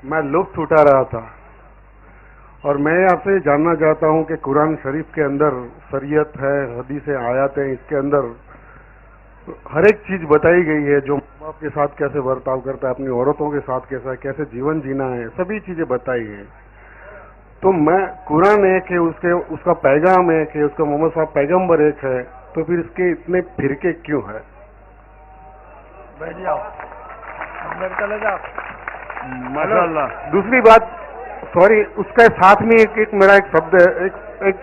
میں لطف اٹھا رہا تھا اور میں آپ سے جاننا چاہتا ہوں کہ قرآن شریف کے اندر شریعت ہے، حدیث آیات ہیں، اس کے اندر ہر ایک چیز بتائی گئی ہے، جو ماں باپ کے ساتھ کیسے برتاؤ کرتا ہے، اپنی عورتوں کے ساتھ کیسے جیون جینا ہے، سبھی چیزیں بتائی ہیں. تو میں قرآن ایک ہے، اس کا پیغام ایک ہے، اس کا محمد صاحب پیغمبر ایک ہے، تو پھر اس کے اتنے پھرکے کیوں ہے؟ بیٹھ جاؤ، اندر چلے جاؤ. ماشاء اللہ. دوسری بات، سوری، اس کے ساتھ میں ایک میرا ایک شبد ہے، ایک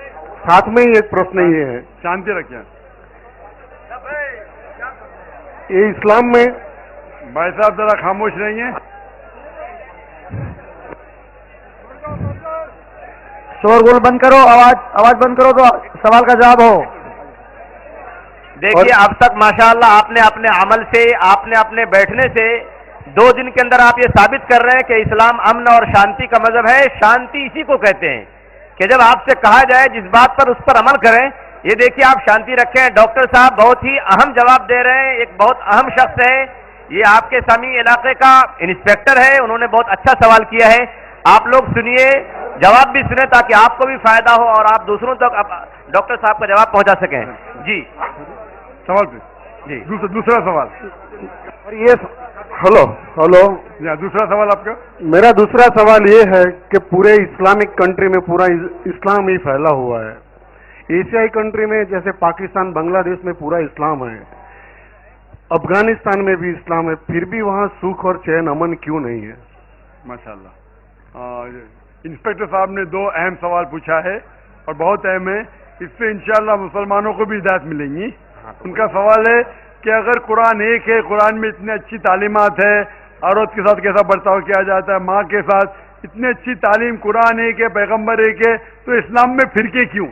ساتھ میں ہی ایک پرشن یہ ہے. شانتی رکھیں یہ اسلام میں بھائی صاحب، ذرا خاموش رہیں. شور گول بند کرو، آواز بند کرو تو سوال کا جواب ہو. دیکھیے اب تک ماشاءاللہ آپ نے اپنے عمل سے، آپ نے اپنے بیٹھنے سے 2 دن کے اندر آپ یہ ثابت کر رہے ہیں کہ اسلام امن اور شانتی کا مذہب ہے. شانتی اسی کو کہتے ہیں کہ جب آپ سے کہا جائے جس بات پر اس پر عمل کریں. یہ دیکھیے آپ شانتی رکھیں. ڈاکٹر صاحب بہت ہی اہم جواب دے رہے ہیں. ایک بہت اہم شخص ہے، یہ آپ کے سمیع علاقے کا انسپیکٹر ہے. انہوں نے بہت اچھا سوال کیا ہے. آپ لوگ سنیے، جواب بھی سنیں تاکہ آپ کو بھی فائدہ ہو اور آپ دوسروں تک ڈاکٹر صاحب کا جواب پہنچا سکیں. جی سوال پہ جی دوسرا سوال. اور یہ ہلو دوسرا سوال آپ کا. میرا دوسرا سوال یہ ہے کہ پورے اسلامک کنٹری میں پورا اسلام ہی پھیلا ہوا ہے. ایشیائی کنٹری میں جیسے پاکستان، بنگلہ دیش میں پورا اسلام ہے، افغانستان میں بھی اسلام ہے، پھر بھی وہاں سکھ اور چین امن کیوں نہیں ہے؟ ماشاء اللہ. انسپیکٹر صاحب نے 2 اہم سوال پوچھا ہے اور بہت اہم ہے. اس سے انشاءاللہ مسلمانوں کو بھی ہدایت ملیں گی. ان کا سوال ہے کہ اگر قرآن ایک ہے، قرآن میں اتنی اچھی تعلیمات ہے، عورت کے ساتھ کیسا برتاؤ کیا جاتا ہے، ماں کے ساتھ اتنی اچھی تعلیم، قرآن ایک ہے، پیغمبر ایک ہے، تو اسلام میں فرقے کیوں؟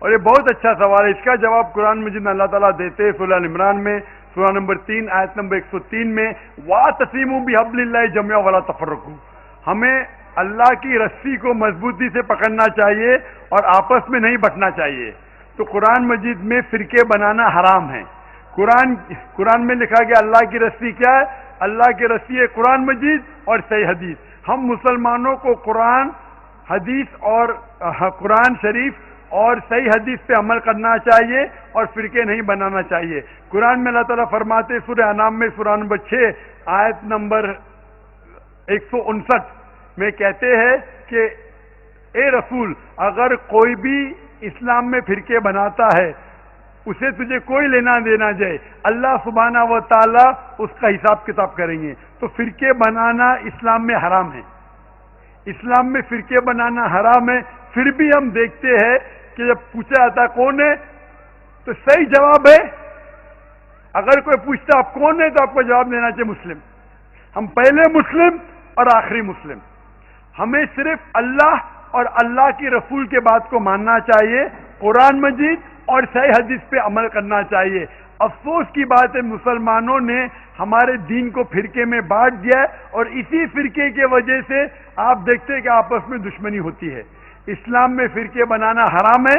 اور یہ بہت اچھا سوال ہے. اس کا جواب قرآن مجید میں اللہ تعالیٰ دیتے ہیں سورہ عمران میں، سورہ نمبر 3 آیت نمبر 103 میں، وَاعْتَصِمُوا بِحَبْلِ اللَّهِ جَمِيعًا وَلَا تَفَرَّقُوا. ہمیں اللہ کی رسی کو مضبوطی سے پکڑنا چاہیے اور آپس میں نہیں بٹنا چاہیے. تو قرآن مجید میں فرقے بنانا حرام ہے. قرآن میں لکھا گیا اللہ کی رسی کیا ہے؟ اللہ کی رسی ہے قرآن مجید اور صحیح حدیث. ہم مسلمانوں کو قرآن، حدیث اور قرآن شریف اور صحیح حدیث پہ عمل کرنا چاہیے اور فرقے نہیں بنانا چاہیے. قرآن میں اللہ تعالیٰ فرماتے سورہ انعام میں سورہ نمبر 6 آیت نمبر 159 میں کہتے ہیں کہ اے رسول، اگر کوئی بھی اسلام میں فرقے بناتا ہے اسے تجھے کوئی لینا دینا جائے، اللہ سبحانہ و تعالیٰ اس کا حساب کتاب کریں گے. تو فرقے بنانا اسلام میں حرام ہے. اسلام میں فرقے بنانا حرام ہے. پھر بھی ہم دیکھتے ہیں کہ جب پوچھا جاتا ہے کون ہے تو صحیح جواب ہے، اگر کوئی پوچھتا آپ کون ہے تو آپ کو جواب دینا چاہیے مسلم. ہم پہلے مسلم اور آخری مسلم. ہمیں صرف اللہ اور اللہ کی رسول کے بات کو ماننا چاہیے، قرآن مجید اور صحیح حدیث پہ عمل کرنا چاہیے. افسوس کی بات ہے مسلمانوں نے ہمارے دین کو فرقے میں بانٹ دیا ہے اور اسی فرقے کی وجہ سے آپ دیکھتے ہیں کہ آپس میں دشمنی ہوتی ہے. اسلام میں فرقے بنانا حرام ہے.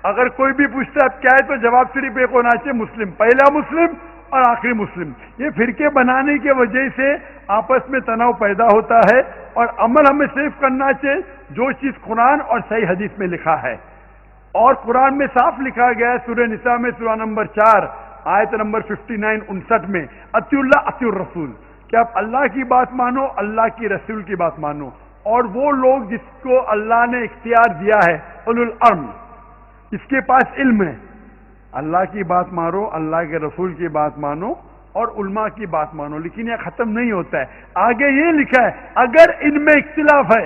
اگر کوئی بھی پوچھتا ہے کیا ہے تو جواب صرف ایک ہونا چاہیے، مسلم، پہلا مسلم اور آخری مسلم. یہ فرقے بنانے کی وجہ سے آپس میں تناؤ پیدا ہوتا ہے اور عمل ہمیں صرف کرنا چاہیے جو چیز قرآن اور صحیح حدیث میں لکھا ہے. اور قرآن میں صاف لکھا گیا ہے سورہ نساء میں سورہ نمبر 4 آیت نمبر 59 میں، اطیعوا اللہ اطیعوا الرسول، کہ آپ اللہ کی بات مانو، اللہ کی رسول کی بات مانو. اور وہ لوگ جس کو اللہ نے اختیار دیا ہے، اولو الامر، جس کے پاس علم ہے، اللہ کی بات مانو، اللہ کے رسول کی بات مانو اور علماء کی بات مانو. لیکن یہ ختم نہیں ہوتا ہے. آگے یہ لکھا ہے اگر ان میں اختلاف ہے،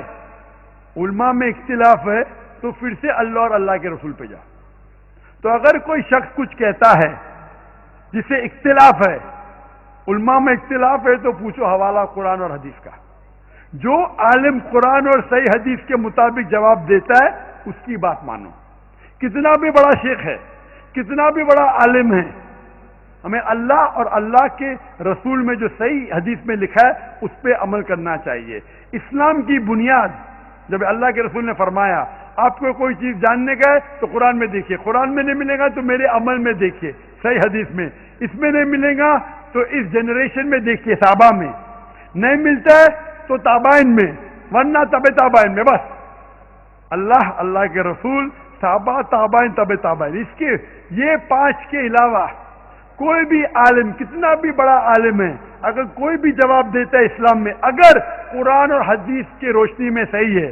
علماء میں اختلاف ہے، تو پھر سے اللہ اور اللہ کے رسول پہ جا. تو اگر کوئی شخص کچھ کہتا ہے جسے اختلاف ہے، علماء میں اختلاف ہے، تو پوچھو حوالہ قرآن اور حدیث کا. جو عالم قرآن اور صحیح حدیث کے مطابق جواب دیتا ہے اس کی بات مانو. کتنا بھی بڑا شیخ ہے، کتنا بھی بڑا عالم ہے، ہمیں اللہ اور اللہ کے رسول میں جو صحیح حدیث میں لکھا ہے اس پہ عمل کرنا چاہیے. اسلام کی بنیاد، جب اللہ کے رسول نے فرمایا آپ کو کوئی چیز جاننے کا ہے تو قرآن میں دیکھیے، قرآن میں نہیں ملے گا تو میرے عمل میں دیکھیے، صحیح حدیث میں، اس میں نہیں ملے گا تو اس جنریشن میں دیکھیے، صحابہ میں. نہیں ملتا ہے تو تابعین میں، ورنہ تبع تابعین میں، بس اللہ، اللہ کے رسول، صحابہ، تابعین، تبع تابعین، اس کے یہ 5 کے علاوہ کوئی بھی عالم، کتنا بھی بڑا عالم ہے، اگر کوئی بھی جواب دیتا ہے اسلام میں، اگر قرآن اور حدیث کی روشنی میں صحیح ہے،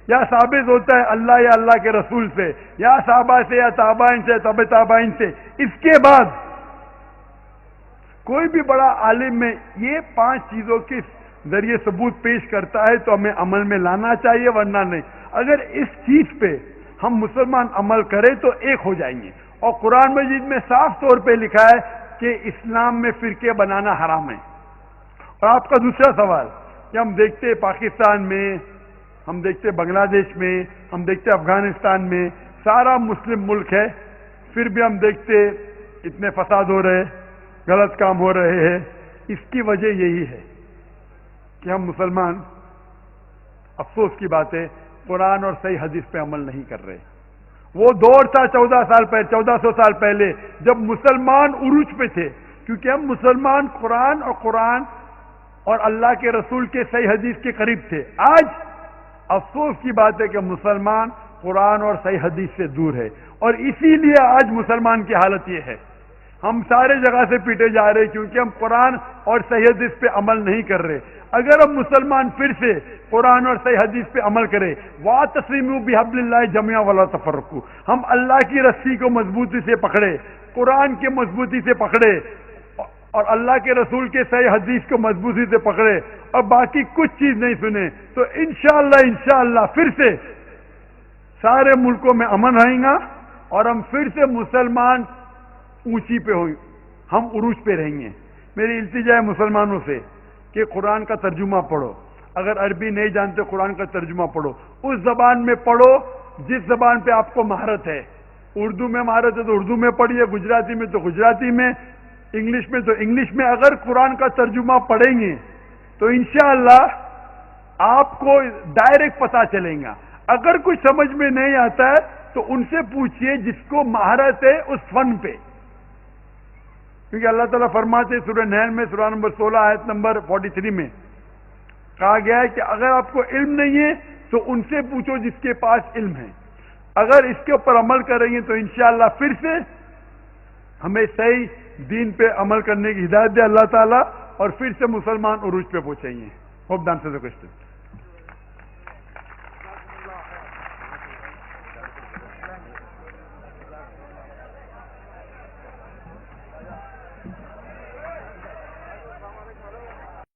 یا ثابت ہوتا ہے اللہ یا اللہ کے رسول سے، یا صحابہ سے، یا تابعین سے، تبع تابعین سے، اس کے بعد کوئی بھی بڑا عالم میں یہ 5 چیزوں کے ذریعے ثبوت پیش کرتا ہے تو ہمیں عمل میں لانا چاہیے، ورنہ نہیں۔ اگر اس چیز پہ ہم مسلمان عمل کریں تو ایک ہو جائیں گے، اور قرآن مجید میں صاف طور پہ لکھا ہے کہ اسلام میں فرقے بنانا حرام ہے۔ اور آپ کا دوسرا سوال کہ ہم دیکھتے ہیں پاکستان میں، ہم دیکھتے بنگلہ دیش میں، ہم دیکھتے افغانستان میں، سارا مسلم ملک ہے، پھر بھی ہم دیکھتے اتنے فساد ہو رہے، غلط کام ہو رہے ہیں۔ اس کی وجہ یہی ہے کہ ہم مسلمان، افسوس کی بات ہے، قرآن اور صحیح حدیث پہ عمل نہیں کر رہے۔ وہ دور تھا 1400 سال پہلے جب مسلمان عروج پہ تھے، کیونکہ ہم مسلمان قرآن اور اللہ کے رسول کے صحیح حدیث کے قریب تھے۔ آج افسوس کی بات ہے کہ مسلمان قرآن اور صحیح حدیث سے دور ہے، اور اسی لیے آج مسلمان کی حالت یہ ہے، ہم سارے جگہ سے پیٹے جا رہے کیونکہ ہم قرآن اور صحیح حدیث پہ عمل نہیں کر رہے۔ اگر ہم مسلمان پھر سے قرآن اور صحیح حدیث پہ عمل کریں، وَاعْتَصِمُوا بِحَبْلِ اللَّهِ جَمِيعًا وَلَا تَفَرَّقُوا، ہم اللہ کی رسی کو مضبوطی سے پکڑے، قرآن کے مضبوطی سے پکڑے، اور اللہ کے رسول کے صحیح حدیث کو مضبوطی سے پکڑے، اور باقی کچھ چیز نہیں سنے، تو انشاءاللہ پھر سے سارے ملکوں میں امن رہیں گا، اور ہم پھر سے مسلمان اونچی پہ ہوئی، ہم عروج پہ رہیں گے۔ میری التجا ہے مسلمانوں سے کہ قرآن کا ترجمہ پڑھو، اگر عربی نہیں جانتے قرآن کا ترجمہ پڑھو، اس زبان میں پڑھو جس زبان پہ آپ کو مہارت ہے۔ اردو میں مہارت ہے تو اردو میں پڑھیے، گجراتی میں تو گجراتی میں، انگلش میں تو انگلش میں۔ اگر قرآن کا ترجمہ پڑھیں گے تو انشاءاللہ آپ کو ڈائریکٹ پتہ چلے گا۔ اگر کچھ سمجھ میں نہیں آتا ہے تو ان سے پوچھئے جس کو مہارت ہے اس فن پہ، کیونکہ اللہ تعالیٰ فرماتے ہیں سورہ نحل میں، سورہ نمبر 16 آیت نمبر 43 میں کہا گیا ہے کہ اگر آپ کو علم نہیں ہے تو ان سے پوچھو جس کے پاس علم ہے۔ اگر اس کے اوپر عمل کریں گے تو انشاءاللہ پھر سے ہمیں صحیح دین پہ عمل کرنے کی ہدایت دے اللہ تعالیٰ، اور پھر سے مسلمان عروج پہ پہنچیں گے۔ ہوپ دان سے کوشچن